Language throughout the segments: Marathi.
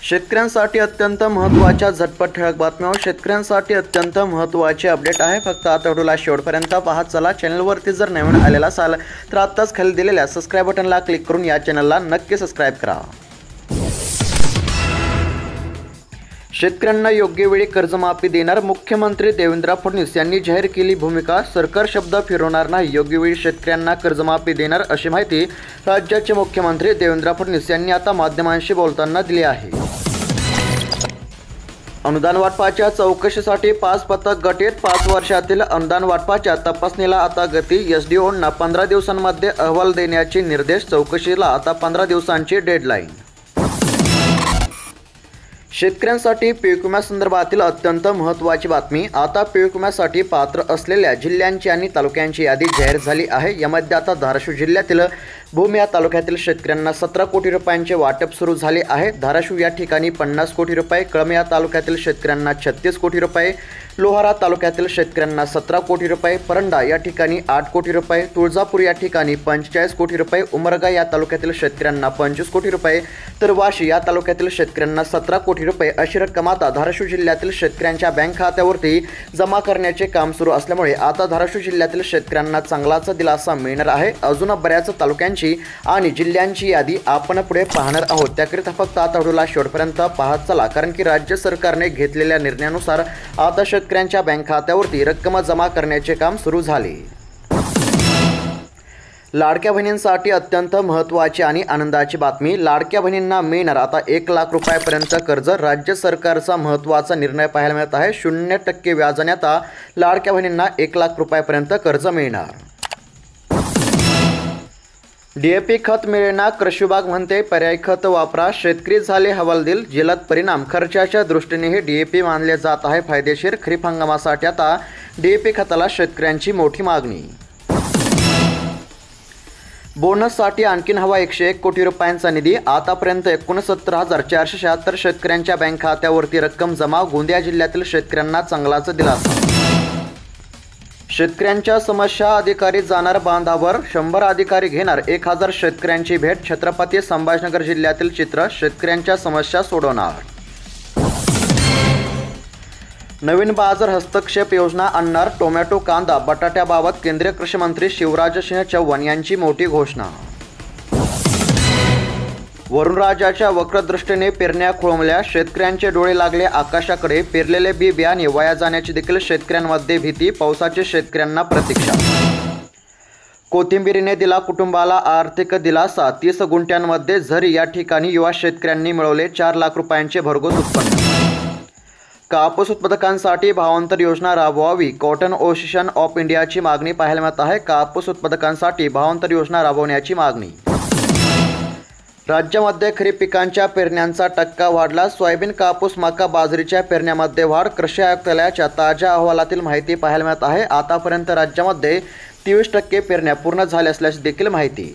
शेतकऱ्यांसाठी अत्यंत महत्त्वाच्या झटपट ठळक बातम्या शेतकऱ्यांसाठी अत्यंत महत्त्वाचे अपडेट आहे। फक्त आता व्हिडिओला शेवटपर्यंत पाहत चला। चॅनलवरती जर नवीन आलेला असाल तर आत्ताच खाली दिलेल्या सबस्क्राइब बटनला क्लिक करून या चॅनलला नक्की सबस्क्राइब करा। शेतकऱ्यांना योग्य वेळी कर्जमाफी देणार मुख्यमंत्री देवेंद्र फडणवीस यांनी जाहीर केली भूमिका। सरकार शब्द फिरवणार नाही, योग्य वेळी शेतकऱ्यांना कर्जमाफी देणार अशी माहिती राज्याचे मुख्यमंत्री देवेंद्र फडणवीस यांनी आता माध्यमांशी बोलताना दिली आहे। अनुदान वाटपाच्या चौकशीसाठी 5 पथक गठीत। 5 वर्षातील अनुदान वाटपाच्या तपासणीला आता गती। एसडीओंना 15 दिवसांमध्ये अहवाल देण्याचे निर्देश। चौकशीला आता 15 दिवसांची डेडलाईन। शेतकऱ्यांसाठी पीक विम्यासंदर्भातील अत्यंत महत्त्वाची बातमी। आता पीक विम्यासाठी पात्र असलेल्या जिल्ह्यांची आणि तालुक्यांची यादी जाहीर झाली आहे। यामध्ये आता धाराशिव जिल्ह्यातील भूम या तालुक्यातील शेतकऱ्यांना 17 कोटी रुपयांचे वाटप सुरू झाले आहे। धाराशिव या ठिकाणी 50 कोटी रुपये, कळंब या तालुक्यातील शेतकऱ्यांना 36 कोटी रुपये, लोहारा तालुक्यातील शेतकऱ्यांना 17 कोटी रुपये, परंडा या ठिकाणी 8 कोटी रुपये, तुळजापूर या ठिकाणी 45 कोटी रुपये, उमरगा या तालुक्यातील शेतकऱ्यांना 25 कोटी रुपये, तर वाशी या तालुक्यातील शेतकऱ्यांना 17 कोटी रुपये अशी रक्कम आता धाराशिव जिल्ह्यातील शेतकऱ्यांच्या बँक खात्यावरती जमा करण्याचे काम सुरू असल्यामुळे आता धाराशिव जिल्ह्यातील शेतकऱ्यांना चांगलाच दिलासा मिळणार आहे। अजून बऱ्याच तालुक्यांची आणि जिल्ह्यांची यादी आपण पुढे पाहणार आहोत। त्याकरिता फक्त आता व्हिडिओला शेवटपर्यंत पाहत चला, कारण की राज्य सरकारने घेतलेल्या निर्णयानुसार आता शेतकऱ्यांच्या बँक खात्यावरती रक्कम जमा करण्याचे काम सुरू झाले। लाडक्या बहिणींसाठी अत्यंत महत्त्वाची आणि आनंदाची बातमी। लाडक्या बहिणींना मिळणार आता 1 लाख रुपयापर्यंत कर्ज। राज्य सरकारचा महत्त्वाचा निर्णय पाहायला मिळत आहे। 0% व्याजाने आता लाडक्या बहिणींना 1 लाख रुपयापर्यंत कर्ज मिळणार। डीएपी खत मिळेना, कृषी विभाग म्हणते पर्यायी खत वापरा। शेतकरी झाले हवालदिल, जलद परिणाम। खर्चाच्या दृष्टीनेही डीएपी मानले जात आहे फायदेशीर। खरीप हंगामासाठी आता डीएपी खताला शेतकऱ्यांची मोठी मागणी। बोनससाठी आणखीन हवा 101 कोटी रुपयांचा निधी। आतापर्यंत 69,476 शेतकऱ्यांच्या बँक खात्यावरती रक्कम जमा। गोंदिया जिल्ह्यातील शेतकऱ्यांना चांगलाच दिलासा। शेतकऱ्यांच्या समस्या अधिकारी जाणार बांधावर, 100 अधिकारी घेणार 1000 शेतकऱ्यांची भेट। छत्रपती संभाजीनगर जिल्ह्यातील चित्र, शेतकऱ्यांच्या समस्या सोडवणार। नवीन बाजार हस्तक्षेप योजना आणणार। टोमॅटो, कांदा, बटाट्याबाबत केंद्रीय कृषी मंत्री शिवराज सिंह चौहान यांची मोठी घोषणा। वरुणराजाच्या वक्रदृष्टीने पेरण्या खोळंबल्या, शेतकऱ्यांचे डोळे लागले आकाशाकडे। पेरलेले बी बियाणे वाया जाण्याची देखील शेतकऱ्यांमध्ये भीती। पावसाची शेतकऱ्यांना प्रतीक्षा। कोथिंबीरीने दिला कुटुंबाला आर्थिक दिलासा। 30 गुंठ्यांमध्ये झरी या ठिकाणी युवा शेतकऱ्यांनी मिळवले 4 लाख रुपयांचे भरघोस उत्पन्न। कापूस उत्पादकांसाठी भावांतर योजना राबवावी, कॉटन असोसिएशन ऑफ इंडियाची मागणी पाहायला मिळत आहे। कापूस उत्पादकांसाठी भावांतर योजना राबवण्याची मागणी। राज्यामध्ये खरीप पिकांच्या पेरण्यांचा टक्का वाढला। सोयाबीन, कापूस, मका, बाजरीच्या पेरण्यामध्ये वाढ। कृषी आयुक्तालयाच्या ताज्या अहवालातील माहिती पाहायला मिळत आहे। आतापर्यंत राज्यामध्ये 23% पेरण्या पूर्ण झाल्या असल्याची देखील माहिती।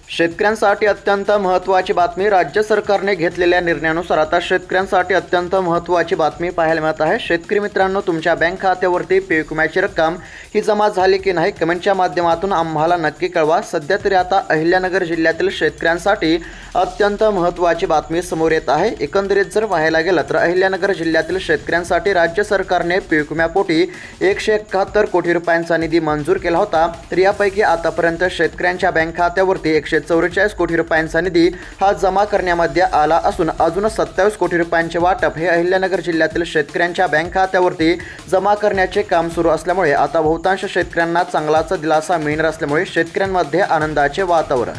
शेतकऱ्यांसाठी अत्यंत महत्त्वाची बातमी। राज्य सरकारने घेतलेल्या निर्णयानुसार आता शेतकऱ्यांसाठी अत्यंत महत्त्वाची बातमी पाहायला मिळत आहे। शेतकरी मित्रांनो, तुमच्या बँक खात्यावरती पीक विम्याची रक्कम ही जमा झाली की नाही कमेंटच्या माध्यमातून आम्हाला नक्की कळवा। सध्या तरी आता अहिल्यानगर जिल्ह्यातील शेतकऱ्यांसाठी अत्यंत महत्त्वाची बातमी समोर येत आहे। एकंदरीत जर पाहायला गेलं तर अहिल्यानगर जिल्ह्यातील शेतकऱ्यांसाठी राज्य सरकारने पीक विम्यापोटी 171 कोटी रुपयांचा निधी मंजूर केला होता। तर यापैकी आतापर्यंत शेतकऱ्यांच्या बँक खात्यावरती 144 कोटी रुपयांचा निधी हा जमा करण्यामध्ये आला असून अजून 27 कोटी रुपयांचे वाटप हे अहिल्यानगर जिल्ह्यातील शेतकऱ्यांच्या बँक खात्यावरती जमा करण्याचे काम सुरू असल्यामुळे आता बहुतांश शेतकऱ्यांना चांगलाच दिलासा मिळणार असल्यामुळे शेतकऱ्यांमध्ये आनंदाचे वातावरण।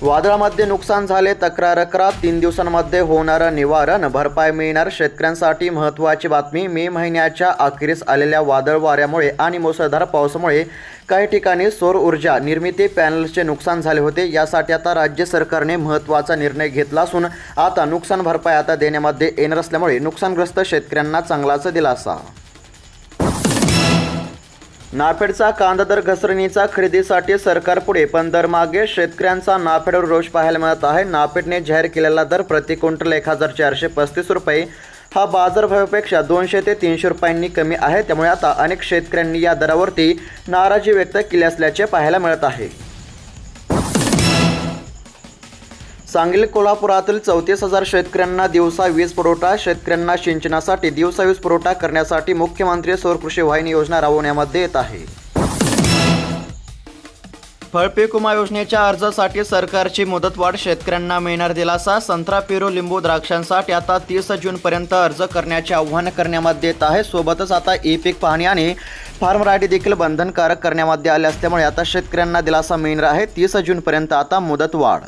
वादळामध्ये नुकसान झाले, तक्रार करा। 3 दिवसांमध्ये होणार निवारण, भरपाई मिळणार। शेतकऱ्यांसाठी महत्त्वाची बातमी। मे महिन्याच्या अखेरीस आलेल्या वादळ वाऱ्यामुळे आणि मुसळधार पावसामुळे काही ठिकाणी सौर ऊर्जा निर्मिती पॅनल्सचे नुकसान झाले होते। यासाठी आता राज्य सरकारने महत्त्वाचा निर्णय घेतला असून आता नुकसान भरपाई आता देण्यामध्ये येणार असल्यामुळे नुकसानग्रस्त शेतकऱ्यांना चांगलाच दिलासा। नाफेडचा कांदा दर घसरणीचा खरेदीसाठी सरकार पुढे पण दर मागे। शेतकऱ्यांचा नाफेडवर रोष पाहायला मिळत आहे। नाफेडने जाहीर केलेला दर प्रति क्विंटल 1435 रुपये हा बाजारभावापेक्षा 200 ते 300 रुपयांनी कमी आहे। त्यामुळे आता अनेक शेतकऱ्यांनी या दरावरती नाराजी व्यक्त केली असल्याचे पाहायला मिळत आहे। सांगली कोल्हापुरातील 34,000 शेतकऱ्यांना दिवसा वीज पुरवठा. शेतकऱ्यांना सिंचनासाठी दिवसा वीज पुरवठा करण्यासाठी मुख्यमंत्री सौर कृषी वाहिनी योजना राबवण्यामध्ये येत आहे. फळपीक विमा योजनेच्या अर्जासाठी सरकारची मुदतवाढ, शेतकऱ्यांना मिळणार दिलासा. संत्रा, पेरू, लिंबू, द्राक्षांसाठी आता 30 जूनपर्यंत अर्ज करण्याचे आवाहन करण्यामध्ये येत आहे. सोबतच आता ई पीक पाहणी आणि फार्मर आय डी देखील बंधनकारक करण्यामध्ये आले असल्यामुळे आता शेतकऱ्यांना दिलासा मिळणार आहे. 30 जूनपर्यंत आता मुदतवाढ.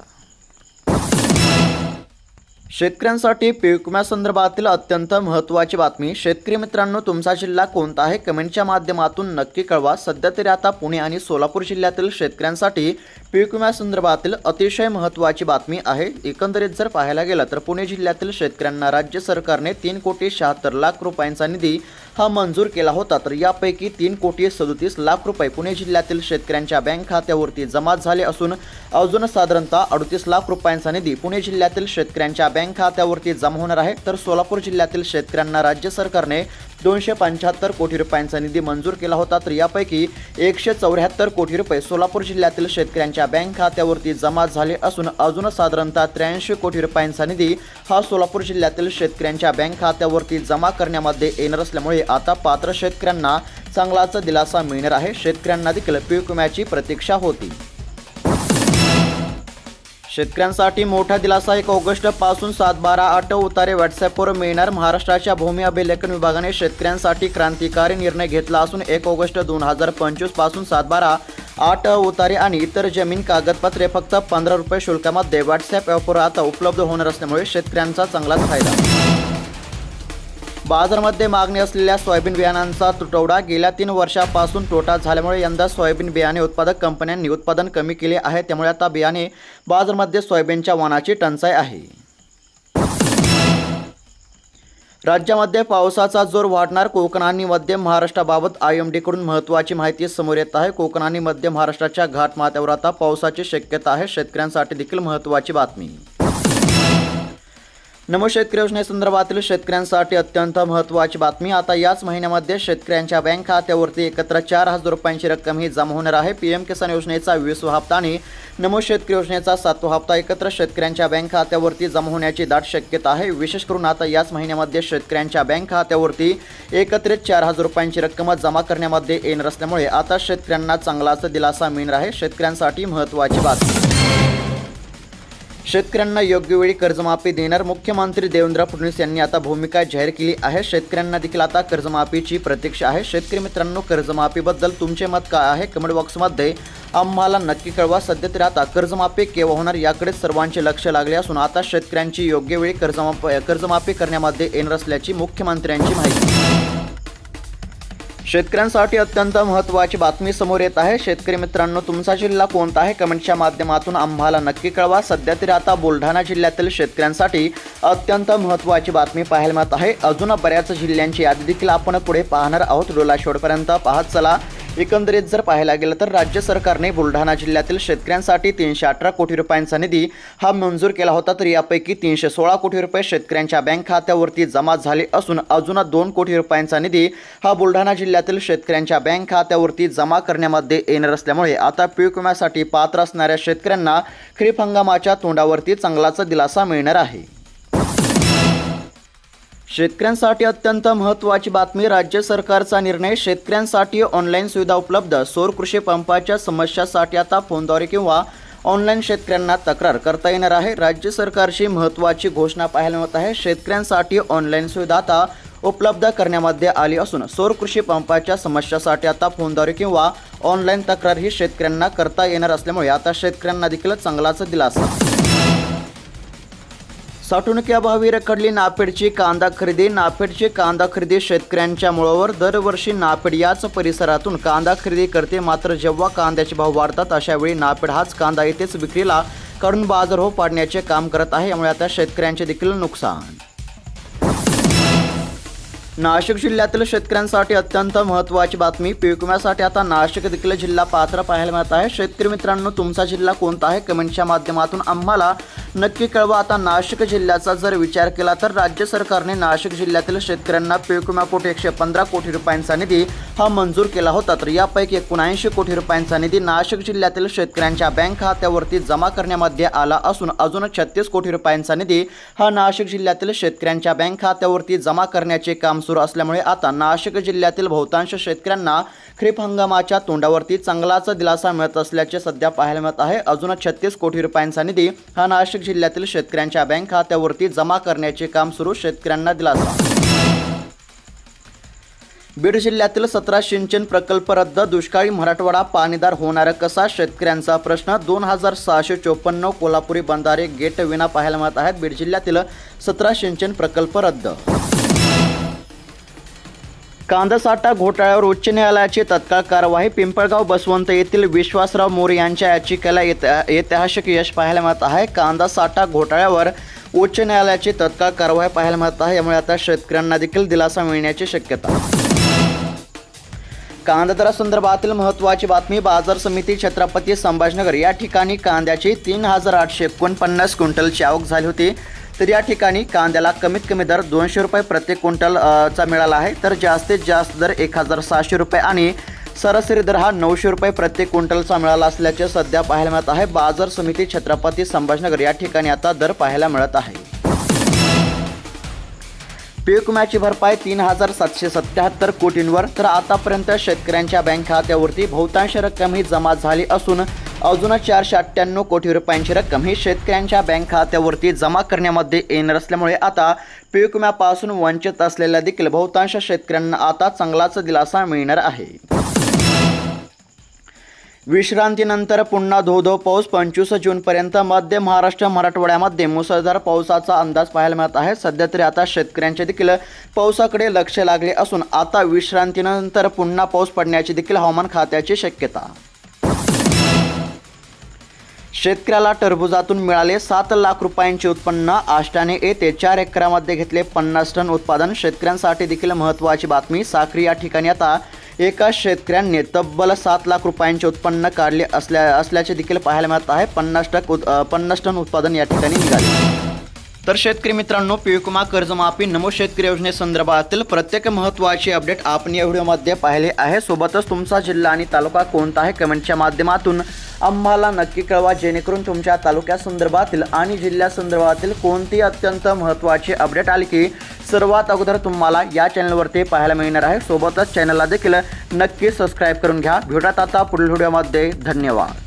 शेतकऱ्यांसाठी पीक विम्यासंदर्भातील अत्यंत महत्त्वाची बातमी. शेतकरी मित्रांनो, तुमचा जिल्हा कोणता आहे कमेंटच्या माध्यमातून नक्की कळवा. सध्या तरी आता पुणे आणि सोलापूर जिल्ह्यातील शेतकऱ्यांसाठी पीक विम्यासंदर्भातील अतिशय महत्त्वाची बातमी आहे. एकंदरीत जर पाहायला गेलं तर पुणे जिल्ह्यातील शेतकऱ्यांना राज्य सरकारने 3,76,00,000 रुपयांचा निधी हा मंजूर केला होता. तर यापैकी 3,37,00,000 रुपये पुणे जिल्ह्यातील शेतकऱ्यांच्या बँक खात्यावरती जमा झाले असून अजून साधारणतः 38,00,000 रुपयांचा निधी पुणे जिल्ह्यातील शेतकऱ्यांच्या बँक खात्यावरती जमा होणार आहे. तर सोलापूर जिल्ह्यातील शेतकऱ्यांना राज्य सरकारने 275 कोटी रुपयांचा निधी मंजूर केला होता. तर यापैकी 174 कोटी रुपये सोलापूर जिल्ह्यातील शेतकऱ्यांच्या बँक खात्यावरती जमा झाले असून अजून साधारणतः 83 कोटी रुपयांचा निधी हा सोलापूर जिल्ह्यातील शेतकऱ्यांच्या बँक खात्यावरती जमा करण्यामध्ये येणार असल्यामुळे आता पात्र शेतकऱ्यांना चांगलाच दिलासा मिळणार आहे. शेतकऱ्यांना देखील पीक विम्याची प्रतीक्षा होती. शेतकऱ्यांसाठी मोठा दिलासा. 1 ऑगस्टपासून 7/12 उतारे व्हॉट्सॲपवर मिळणार. महाराष्ट्राच्या भूमी अभिलेखन विभागाने शेतकऱ्यांसाठी क्रांतिकारी निर्णय घेतला असून 1 ऑगस्ट 2025 पासून 7/12 उतारे आणि इतर जमीन कागदपत्रे फक्त 15 रुपये शुल्कामध्ये व्हॉट्सॲप ॲपवर आता उपलब्ध होणार असल्यामुळे शेतकऱ्यांचा चांगलाच फायदा. बाजारामध्ये मागणी असलेल्या सोयाबीन बियाणांचा तुटवडा. गेल्या 3 वर्षापासून तोटा झाल्यामुळे यंदा सोयाबीन बियाणे उत्पादक कंपन्यांनी उत्पादन कमी केले आहे. त्यामुळे आता बियाणे बाजारामध्ये सोयाबीनच्या वाणाची टंचाई आहे. राज्यामध्ये पावसाचा जोर वाढणार. कोकण आणि मध्य महाराष्ट्राबाबत IMD कडून महत्त्वाची माहिती समोर येत आहे. कोकण आणि मध्य महाराष्ट्राच्या घाटमाथ्यावर आता पावसाची शक्यता आहे. शेतकऱ्यांसाठी देखील महत्त्वाची बातमी. नमो शेतकरी योजनेसंदर्भातील शेतकऱ्यांसाठी अत्यंत महत्त्वाची बातमी. आता याच महिन्यामध्ये शेतकऱ्यांच्या बँक खात्यावरती एकत्र 4,000 रुपयांची रक्कम ही जमा होणार आहे. PM किसान योजनेचा 20वा हप्ता आणि नमो शेतकरी योजनेचा 7वा हप्ता एकत्र शेतकऱ्यांच्या बँक खात्यावरती जमा होण्याची दाट शक्यता आहे. विशेष करून आता याच महिन्यामध्ये शेतकऱ्यांच्या बँक खात्यावरती एकत्रित 4,000 रुपयांची रक्कम जमा करण्यामध्ये येणार असल्यामुळे आता शेतकऱ्यांना चांगलाच दिलासा मिळणार आहे. शेतकऱ्यांसाठी महत्त्वाची बातमी. शेतकऱ्यांना योग्य वेळी कर्जमाफी देणार. मुख्यमंत्री देवेंद्र फडणवीस यांनी आता भूमिका जाहीर केली आहे. शेतकऱ्यांना देखील आता कर्जमाफीची प्रतीक्षा आहे. शेतकरी मित्रांनो, कर्जमाफीबद्दल तुमचे मत काय आहे कमेंट बॉक्समध्ये आम्हाला नक्की कळवा. सध्या तरी आता कर्जमाफी केव्हा होणार याकडे सर्वांचे लक्ष लागले असून आता शेतकऱ्यांची योग्य वेळी कर्जमाफी करण्यामध्ये येणार असल्याची मुख्यमंत्र्यांची माहिती. शेतकऱ्यांसाठी अत्यंत महत्त्वाची बातमी समोर येत आहे. शेतकरी मित्रांनो, तुमचा जिल्हा कोणता आहे कमेंटच्या माध्यमातून आम्हाला नक्की कळवा. सध्या तरी आता बुलढाणा जिल्ह्यातील शेतकऱ्यांसाठी अत्यंत महत्त्वाची बातमी पाहायला मिळत आहे. अजून बऱ्याच जिल्ह्यांची यादी देखील आपण पुढे पाहणार आहोत. व्हिडिओला शेवटपर्यंत पाहत चला. एकंदरीत जर पाहायला गेलं तर राज्य सरकारने बुलढाणा जिल्ह्यातील शेतकऱ्यांसाठी 318 कोटी रुपयांचा निधी हा मंजूर केला होता. तर यापैकी 316 कोटी रुपये शेतकऱ्यांच्या बँक खात्यावरती जमा झाले असून अजून 2 कोटी रुपयांचा निधी हा बुलढाणा जिल्ह्यातील शेतकऱ्यांच्या बँक खात्यावरती जमा करण्यामध्ये येणार असल्यामुळे आता पीक विम्यासाठी पात्र असणाऱ्या शेतकऱ्यांना खरीप हंगामाच्या तोंडावरती चांगलाच दिलासा मिळणार आहे. शेतकऱ्यांसाठी अत्यंत महत्त्वाची बातमी. राज्य सरकारचा निर्णय. शेतकऱ्यांसाठी ऑनलाईन सुविधा उपलब्ध. सौर कृषी पंपाच्या समस्यासाठी आता फोनद्वारे किंवा ऑनलाईन शेतकऱ्यांना तक्रार करता येणार आहे. राज्य सरकारची महत्त्वाची घोषणा पाहायला मिळत आहे. शेतकऱ्यांसाठी ऑनलाईन सुविधा आता उपलब्ध करण्यामध्ये आली असून सौर कृषी पंपाच्या समस्यासाठी आता फोनद्वारे किंवा ऑनलाईन तक्रार ही शेतकऱ्यांना करता येणार असल्यामुळे आता शेतकऱ्यांना देखील चांगलाच दिलासा. साठवणुकीअभावी रखडली नाफेडची कांदा खरेदी. नाफेडची कांदा खरेदी शेतकऱ्यांच्या मुळावर. दरवर्षी नाफेड याच परिसरातून कांदा खरेदी करते. मात्र जेव्हा कांद्याचे भाव वाढतात अशावेळी नाफेड हाच कांदा येथेच विक्रीला काढून बाजारभाव पाडण्याचे काम करत आहे. यामुळे आता शेतकऱ्यांचे देखील नुकसान. नाशिक जिल्ह्यातील शेतकऱ्यांसाठी अत्यंत महत्त्वाची बातमी. पीक विम्यासाठी आता नाशिक देखील जिल्हा पात्र पाहायला मिळत आहे. शेतकरी मित्रांनो, तुमचा जिल्हा कोणता आहे कमेंटच्या माध्यमातून आम्हाला नक्की कळवा। आता नाशिक जिल्ह्याचा जर विचार केला तर राज्य सरकारने नाशिक जिल्ह्यातील शेतकऱ्यांना पीक विम्यापोटी 115 कोटी रुपयांचा निधी हा मंजूर केला होता। तर यापैकी 79 कोटी रुपयांचा निधी नाशिक जिल्ह्यातील शेतकऱ्यांच्या बँक खात्यावरती जमा करण्यामध्ये आला असून अजून 36 कोटी रुपयांचा निधी हा नाशिक जिल्ह्यातील शेतकऱ्यांच्या बँक खात्यावरती जमा करण्याचे काम सुरू असल्यामुळे आता नाशिक जिल्ह्यातील बहुतांश शेतकऱ्यांना खरीप हंगामाच्या तोंडावरती चांगलाच दिलासा मिळत असल्याचे सध्या पाहायला मिळत आहे। अजून 36 कोटी रुपयांचा निधी हा नाशिक जिल्ह्यातील शेतकऱ्यांच्या बँक खात्यावरती जमा करण्याचे काम सुरू, शेतकऱ्यांना दिलासा। बीड जिल्ह्यातील 17 सिंचन प्रकल्प रद्द, दुष्काळी मराठवाडा पाणीदार होणार कसा, शेतकऱ्यांचा प्रश्न। 2654 कोल्हापुरी बंधारे गेट विना पाहायला मिळत आहेत। बीड जिल्ह्यातील 17 सिंचन प्रकल्प रद्द। कांदा साठा घोटाळ्यावर उच्च न्यायालयाची तत्काळ कारवाई, पिंपळगाव बसवंत येथील विश्वासराव मोरे यांच्या याचिकेला ऐतिहासिक यश पाहायला मिळत आहे। कांदा साठा घोटाळ्यावर उच्च न्यायालयाची तत्काळ कारवाई पाहायला मिळत आहे, यामुळे आता शेतकऱ्यांना देखील दिलासा मिळण्याची शक्यता। कांदा दरासंदर्भातील महत्त्वाची बातमी, बाजार समिती छत्रपती संभाजीनगर या ठिकाणी कांद्याची 3849 क्विंटलची आवक झाली होती। तर या ठिकाणी कांद्याला कमीत कमी दर 200 रुपये प्रति क्विंटल चा मिळाला आहे, तर जास्तीत जास्त दर 1700 रुपये आणि सरासरी दर हा 900 रुपये प्रति क्विंटलचा मिळाला असल्याचे सध्या पाहायला मिळत आहे। बाजार समिती छत्रपती संभाजीनगर या ठिकाणी आता दर पाहायला मिळत आहे। पीक विम्याची भरपाई 3777 कोटींवर, तर आतापर्यंत शेतकऱ्यांच्या बँक खात्यावरती बहुतांश रक्कम ही जमा झाली असून अजून 498 कोटी रुपयांची रक्कम ही शेतकऱ्यांच्या बँक खात्यावरती जमा करण्यामध्ये येणार असल्यामुळे आता पीक विम्यापासून वंचित असलेल्या देखील बहुतांश शेतकऱ्यांना आता चांगलाच दिलासा मिळणार आहे। विश्रांतीनंतर पुन्हा धो पाऊस, 25 जूनपर्यंत मध्य महाराष्ट्र मराठवाड्यामध्ये मुसळधार पावसाचा अंदाज पाहायला मिळत आहे। सध्या तरी आता शेतकऱ्यांचे देखील पावसाकडे लक्ष लागले असून आता विश्रांतीनंतर पुन्हा पाऊस पडण्याची देखील हवामान खात्याची शक्यता। शेतकऱ्याला टरबुजातून मिळाले 7 लाख रुपयांचे उत्पन्न, आष्टाने येथे 4 एकरामध्ये घेतले 50 टन उत्पादन, शेतकऱ्यांसाठी देखील महत्त्वाची बातमी। साक्री या ठिकाणी आता एका शेतकऱ्याने तब्बल 7 लाख रुपयांचे उत्पन्न काढले असल्याचे देखील पाहायला मिळत आहे। 50 टन उत्पादन या ठिकाणी निघाले। तर शेतकरी मित्रांनो, पीक विमा कर्जमाफी नमो शेतकरी योजनेसंदर्भातील प्रत्येक महत्त्वाची अपडेट आपण या व्हिडिओमध्ये पाहिले आहे। सोबतच तुमचा जिल्हा आणि तालुका कोणता आहे कमेंटच्या माध्यमातून आम्हाला नक्की कळवा, जेणेकरून तुमच्या तालुक्यासंदर्भातील आणि जिल्ह्यासंदर्भातील कोणती अत्यंत महत्त्वाची अपडेट आली की सर्वात अगोदर तुम्हाला या चॅनलवरती पाहायला मिळणार आहे। सोबतच चॅनलला देखील नक्की सबस्क्राईब करून घ्या। भेटूयात आता पुढील व्हिडिओमध्ये। धन्यवाद।